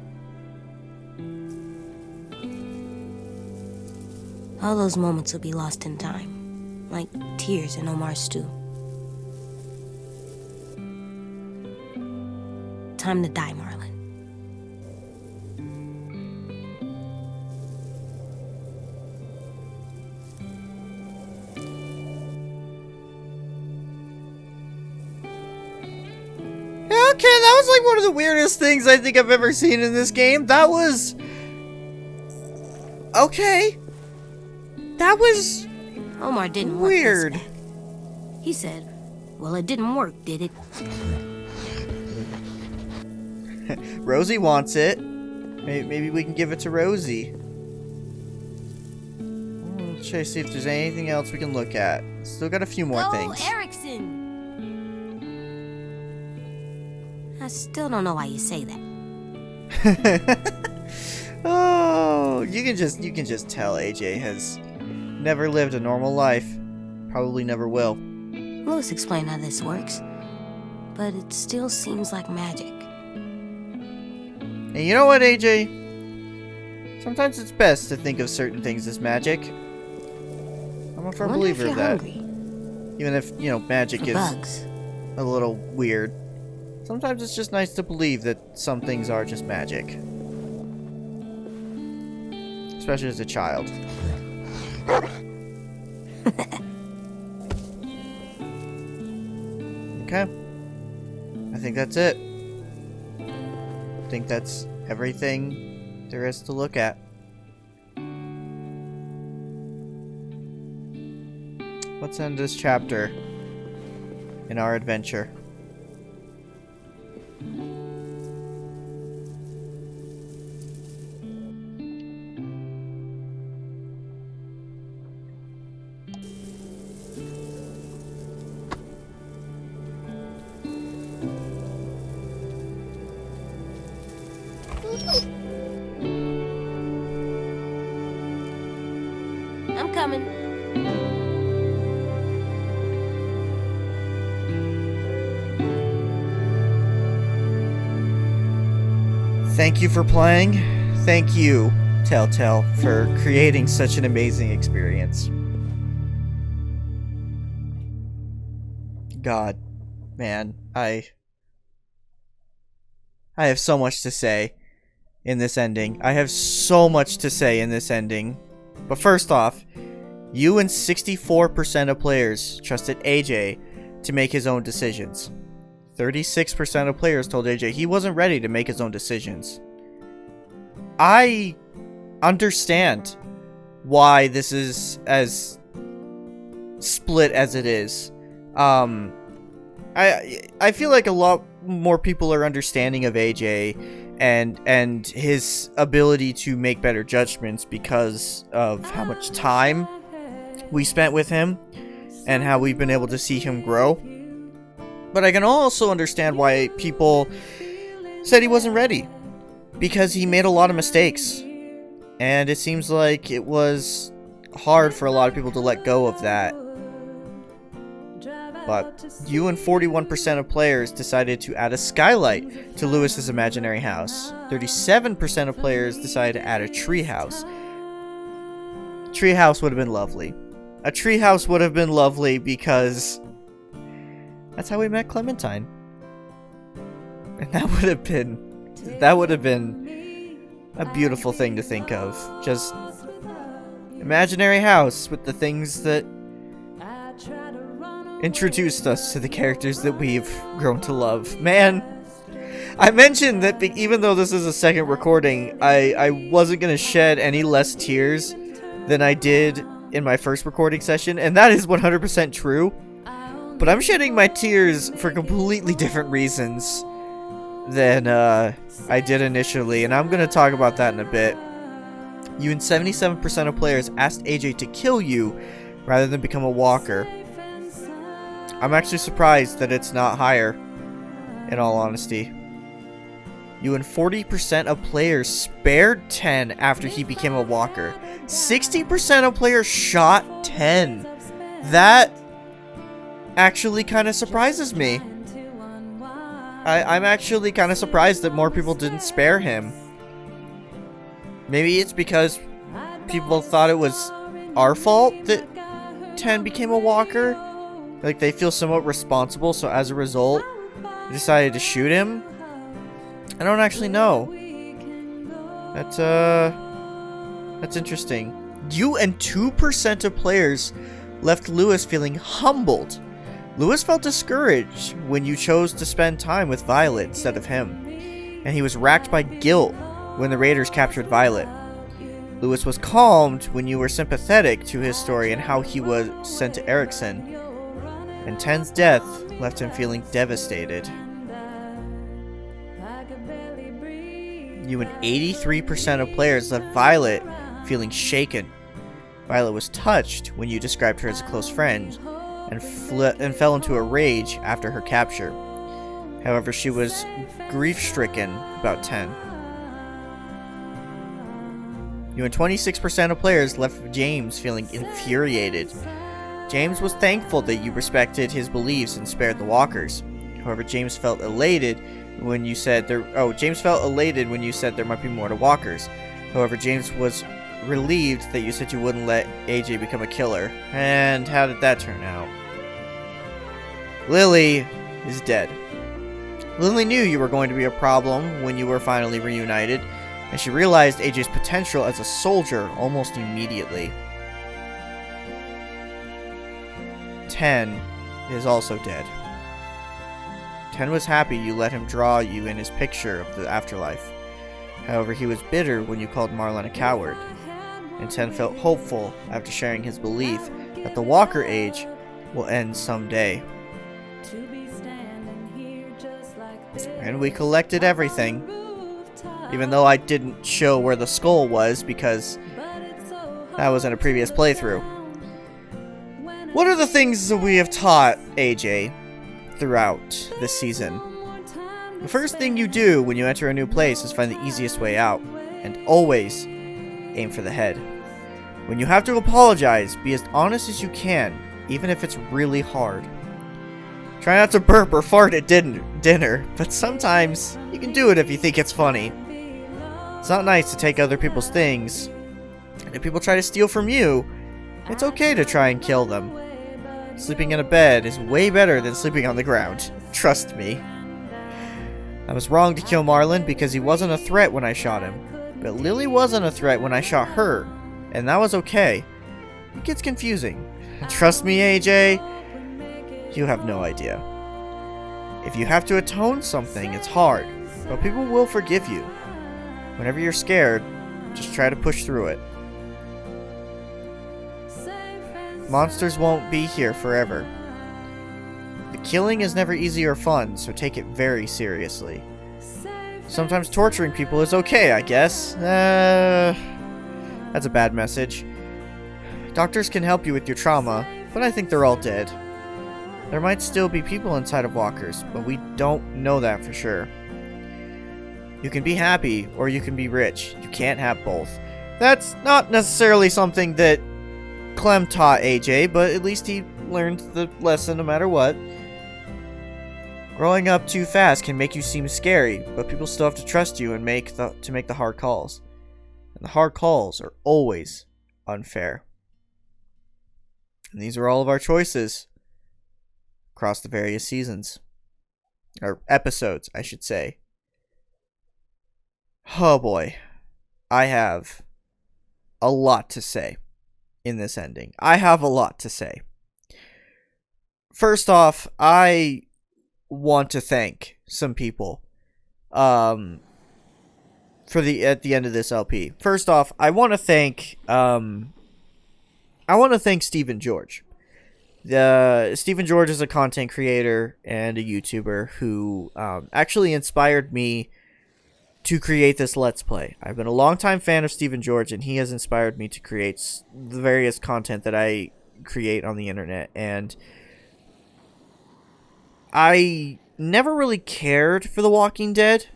All those moments will be lost in time, like tears in Omar's stew. Time to die, Marlon. Okay, that was like one of the weirdest things I think I've ever seen in this game. That was... Okay. That was... Omar didn't weird. want this back. He said, well, it didn't work, did it? Rosie wants it. Maybe we can give it to Rosie. Let's try to see if there's anything else we can look at. Still got a few more things. Erickson! I still don't know why you say that. Oh, you can just tell AJ has never lived a normal life. Probably never will. Lewis explained how this works, but it still seems like magic. And you know what, AJ? Sometimes it's best to think of certain things as magic. I'm a firm believer of that. Hungry. Even if, you know, magic For is bugs. a little weird. Sometimes it's just nice to believe that some things are just magic. Especially as a child. Okay. I think that's it. I think that's everything there is to look at. Let's end this chapter in our adventure. I'm coming. Thank you for playing. Thank you, Telltale, for creating such an amazing experience. God, man, I have so much to say in this ending. I have so much to say in this ending. But first off, you and 64% of players trusted AJ to make his own decisions. 36% of players told AJ he wasn't ready to make his own decisions. I understand why this is as split as it is. I feel like a lot more people are understanding of AJ and his ability to make better judgments because of how much time we spent with him and how we've been able to see him grow. But I can also understand why people said he wasn't ready, because he made a lot of mistakes, and it seems like it was hard for a lot of people to let go of that. But you and 41% of players decided to add a skylight to Lewis's imaginary house. 37% of players decided to add a treehouse. Treehouse would have been lovely. A treehouse would have been lovely because that's how we met Clementine. And that would have been a beautiful thing to think of. Just imaginary house with the things that introduced us to the characters that we've grown to love. Man, I mentioned that even though this is a second recording, I wasn't going to shed any less tears than I did in my first recording session, and that is 100% true. But I'm shedding my tears for completely different reasons than I did initially, and I'm going to talk about that in a bit. You and 77% of players asked AJ to kill you rather than become a walker. I'm actually surprised that it's not higher, in all honesty. You and 40% of players spared 10 after he became a walker. 60% of players shot 10. That actually kind of surprises me. I'm actually kind of surprised that more people didn't spare him. Maybe it's because people thought it was our fault that 10 became a walker. Like, they feel somewhat responsible, so as a result, they decided to shoot him. I don't actually know. That's interesting. You and 2% of players left Lewis feeling humbled. Lewis felt discouraged when you chose to spend time with Violet instead of him, and he was racked by guilt when the Raiders captured Violet. Lewis was calmed when you were sympathetic to his story and how he was sent to Erickson, and 10's death left him feeling devastated. You and 83% of players left Violet feeling shaken. Violet was touched when you described her as a close friend, and fell into a rage after her capture. However, she was grief-stricken about 10. You and 26% of players left James feeling infuriated. James was thankful that you respected his beliefs and spared the walkers. However, James felt elated when you said there might be more to walkers. However, James was relieved that you said you wouldn't let AJ become a killer. And how did that turn out? Lily is dead. Lily knew you were going to be a problem when you were finally reunited, and she realized AJ's potential as a soldier almost immediately. 10 is also dead. 10 was happy you let him draw you in his picture of the afterlife. However, he was bitter when you called Marlon a coward. And 10 felt hopeful after sharing his belief that the Walker age will end someday. And we collected everything. Even though I didn't show where the skull was because that was in a previous playthrough. What are the things that we have taught AJ throughout this season? The first thing you do when you enter a new place is find the easiest way out, and always aim for the head. When you have to apologize, be as honest as you can, even if it's really hard. Try not to burp or fart at dinner, but sometimes you can do it if you think it's funny. It's not nice to take other people's things, and if people try to steal from you, it's okay to try and kill them. Sleeping in a bed is way better than sleeping on the ground. Trust me. I was wrong to kill Marlon because he wasn't a threat when I shot him. But Lily wasn't a threat when I shot her, and that was okay. It gets confusing. Trust me, AJ, you have no idea. If you have to atone something, it's hard, but people will forgive you. Whenever you're scared, just try to push through it. Monsters won't be here forever. The killing is never easy or fun, so take it very seriously. Sometimes torturing people is okay, I guess. That's a bad message. Doctors can help you with your trauma, but I think they're all dead. There might still be people inside of walkers, but we don't know that for sure. You can be happy, or you can be rich. You can't have both. That's not necessarily something that Clem taught AJ, but at least he learned the lesson no matter what. Growing up too fast can make you seem scary, but people still have to trust you and make the hard calls. And the hard calls are always unfair. And these are all of our choices across the various seasons. Or episodes, I should say. Oh boy. I have a lot to say in this ending. I have a lot to say. First off, I want to thank some people at the end of this LP. First off, I want to thank Stephen George. Stephen George is a content creator and a YouTuber who actually inspired me to create this Let's Play. I've been a longtime fan of Stephen George, and he has inspired me to create the various content that I create on the internet. And I never really cared for The Walking Dead.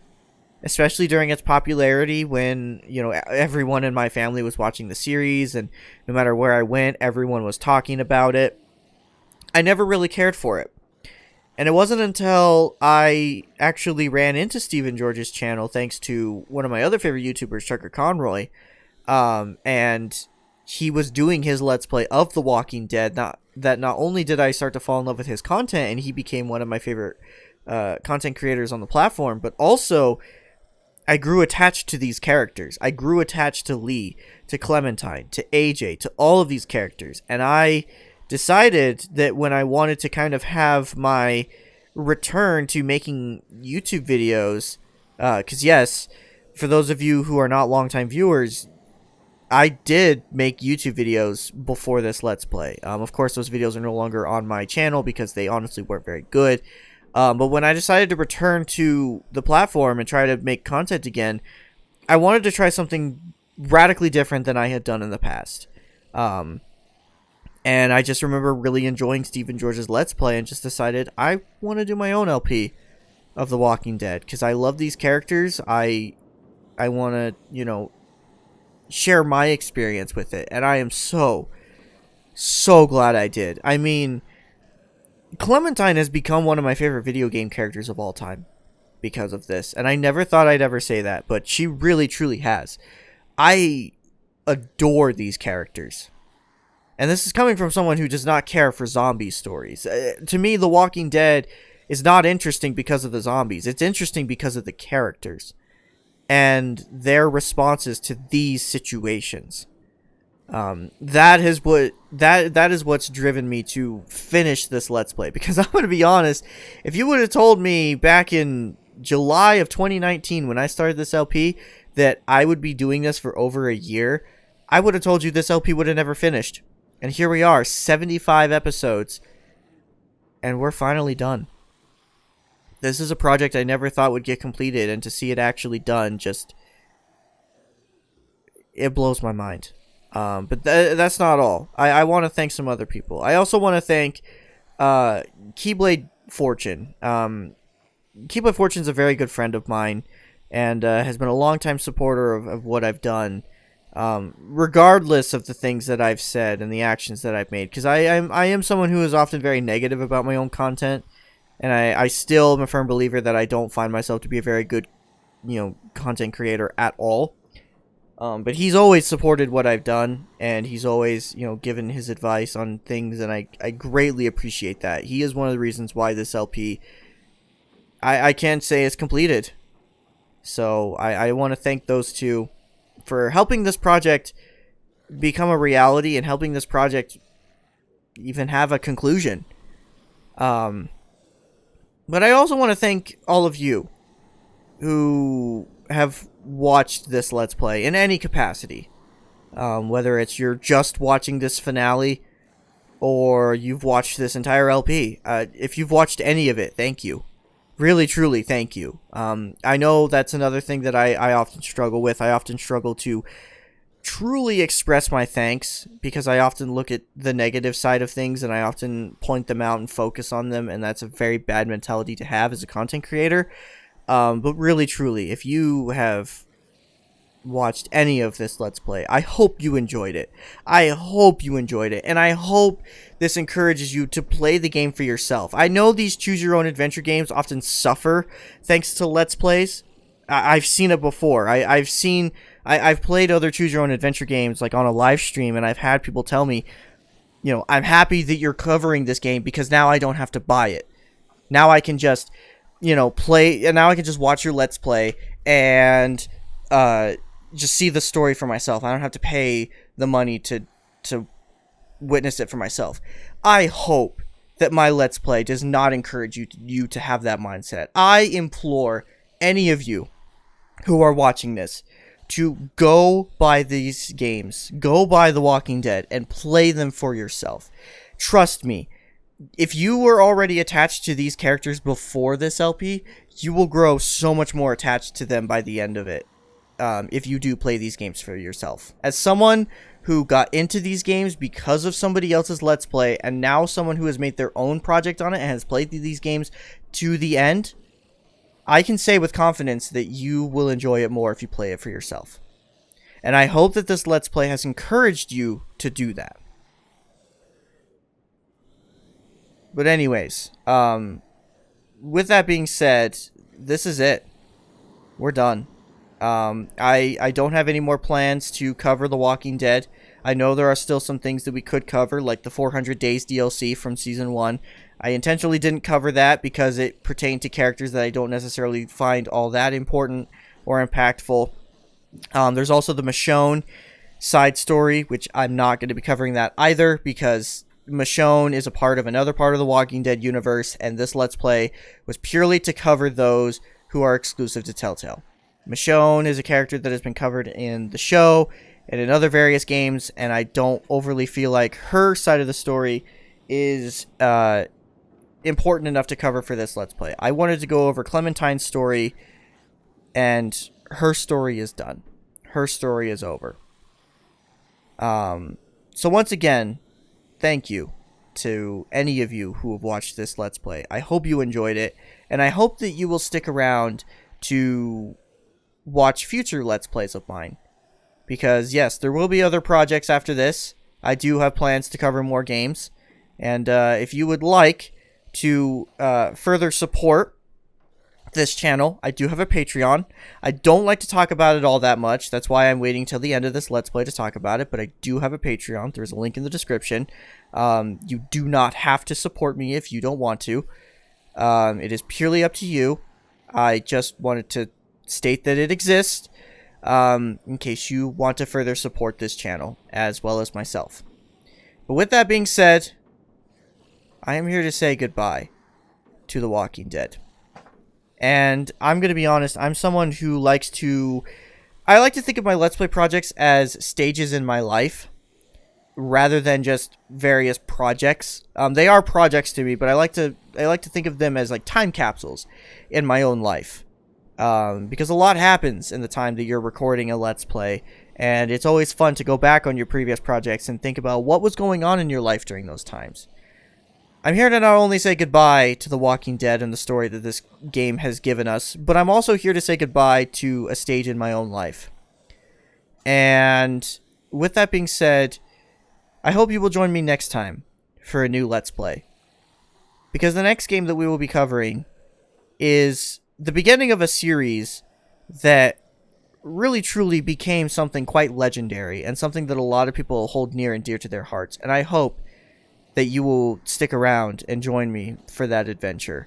especially during its popularity when, everyone in my family was watching the series, and no matter where I went, everyone was talking about it. I never really cared for it. And it wasn't until I actually ran into Stephen George's channel, thanks to one of my other favorite YouTubers, Tucker Conroy, and he was doing his Let's Play of The Walking Dead. Not only did I start to fall in love with his content, and he became one of my favorite content creators on the platform, but also I grew attached to these characters. I grew attached to Lee, to Clementine, to AJ, to all of these characters, and I decided that when I wanted to kind of have my return to making YouTube videos, because yes, for those of you who are not longtime viewers, I did make YouTube videos before this Let's Play. Of course, those videos are no longer on my channel because they honestly weren't very good. But when I decided to return to the platform and try to make content again, I wanted to try something radically different than I had done in the past. And I just remember really enjoying Stephen George's Let's Play and just decided I want to do my own LP of The Walking Dead because I love these characters. I want to, share my experience with it, and I am so glad I did. I mean, Clementine has become one of my favorite video game characters of all time because of this, and I never thought I'd ever say that, but she really truly has. I adore these characters. And this is coming from someone who does not care for zombie stories. To me, The Walking Dead is not interesting because of the zombies. It's interesting because of the characters and their responses to these situations. That is what's driven me to finish this Let's Play. Because I'm going to be honest, if you would have told me back in July of 2019 when I started this LP that I would be doing this for over a year, I would have told you this LP would have never finished. And here we are, 75 episodes, and we're finally done. This is a project I never thought would get completed, and to see it actually done, it blows my mind. But that's not all. I want to thank some other people. I also want to thank Keyblade Fortune. Keyblade Fortune's a very good friend of mine, and has been a longtime supporter of what I've done. Regardless of the things that I've said and the actions that I've made, because I am someone who is often very negative about my own content, and I still am a firm believer that I don't find myself to be a very good, content creator at all. But he's always supported what I've done, and he's always, given his advice on things, and I greatly appreciate that. He is one of the reasons why this LP, I can't say is completed. So I want to thank those two for helping this project become a reality and helping this project even have a conclusion. But I also want to thank all of you who have watched this Let's Play in any capacity. Whether it's you're just watching this finale or you've watched this entire LP. If you've watched any of it, thank you. Really, truly, thank you. I know that's another thing that I often struggle with. I often struggle to truly express my thanks because I often look at the negative side of things and I often point them out and focus on them, and that's a very bad mentality to have as a content creator. But really, truly, if you have watched any of this Let's Play, I hope you enjoyed it. I hope you enjoyed it, and I hope this encourages you to play the game for yourself. I know these choose-your-own-adventure games often suffer thanks to Let's Plays. I've seen it before. I've played other choose-your-own-adventure games like on a live stream, and I've had people tell me, I'm happy that you're covering this game because now I don't have to buy it. Now I can just, play, and now I can just watch your Let's Play and just see the story for myself. I don't have to pay the money to witness it for myself. I hope that my Let's Play does not encourage you to have that mindset. I implore any of you who are watching this to go buy these games, go buy The Walking Dead, and play them for yourself. Trust me, if you were already attached to these characters before this LP, you will grow so much more attached to them by the end of it. If you do play these games for yourself. As someone who got into these games because of somebody else's Let's Play, and now someone who has made their own project on it and has played these games to the end, I can say with confidence that you will enjoy it more if you play it for yourself. And I hope that this Let's Play has encouraged you to do that. But anyways, with that being said, this is it. We're done. I don't have any more plans to cover The Walking Dead. I know there are still some things that we could cover, like the 400 Days DLC from Season 1. I intentionally didn't cover that because it pertained to characters that I don't necessarily find all that important or impactful. There's also the Michonne side story, which I'm not going to be covering that either because Michonne is a part of another part of the Walking Dead universe, and this Let's Play was purely to cover those who are exclusive to Telltale. Michonne is a character that has been covered in the show and in other various games, and I don't overly feel like her side of the story is important enough to cover for this Let's Play. I wanted to go over Clementine's story, and her story is done. Her story is over. So once again, thank you to any of you who have watched this Let's Play. I hope you enjoyed it, and I hope that you will stick around to watch future Let's Plays of mine. Because, yes, there will be other projects after this. I do have plans to cover more games. And if you would like to further support this channel, I do have a Patreon. I don't like to talk about it all that much. That's why I'm waiting till the end of this Let's Play to talk about it. But I do have a Patreon. There's a link in the description. You do not have to support me if you don't want to. It is purely up to you. I just wanted to state that it exists. In case you want to further support this channel, as well as myself. But with that being said, I am here to say goodbye to The Walking Dead. And I'm going to be honest, I'm someone who I like to think of my Let's Play projects as stages in my life, rather than just various projects. They are projects to me, but I like to think of them as like time capsules in my own life. Because a lot happens in the time that you're recording a Let's Play, and it's always fun to go back on your previous projects and think about what was going on in your life during those times. I'm here to not only say goodbye to The Walking Dead and the story that this game has given us, but I'm also here to say goodbye to a stage in my own life. And with that being said, I hope you will join me next time for a new Let's Play. Because the next game that we will be covering is the beginning of a series that really truly became something quite legendary and something that a lot of people hold near and dear to their hearts. And I hope that you will stick around and join me for that adventure.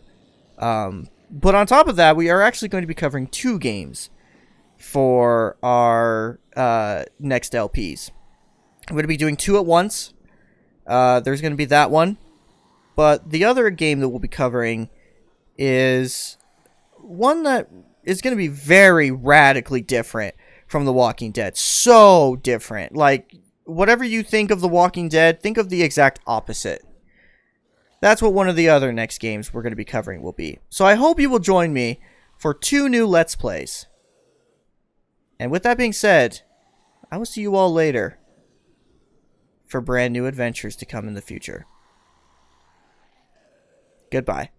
But on top of that, we are actually going to be covering 2 games for our next LPs. I'm going to be doing 2 at once. There's going to be that one. But the other game that we'll be covering is one that is going to be very radically different from The Walking Dead. So different. Like, whatever you think of The Walking Dead, think of the exact opposite. That's what one of the other next games we're going to be covering will be. So I hope you will join me for 2 new Let's Plays. And with that being said, I will see you all later for brand new adventures to come in the future. Goodbye.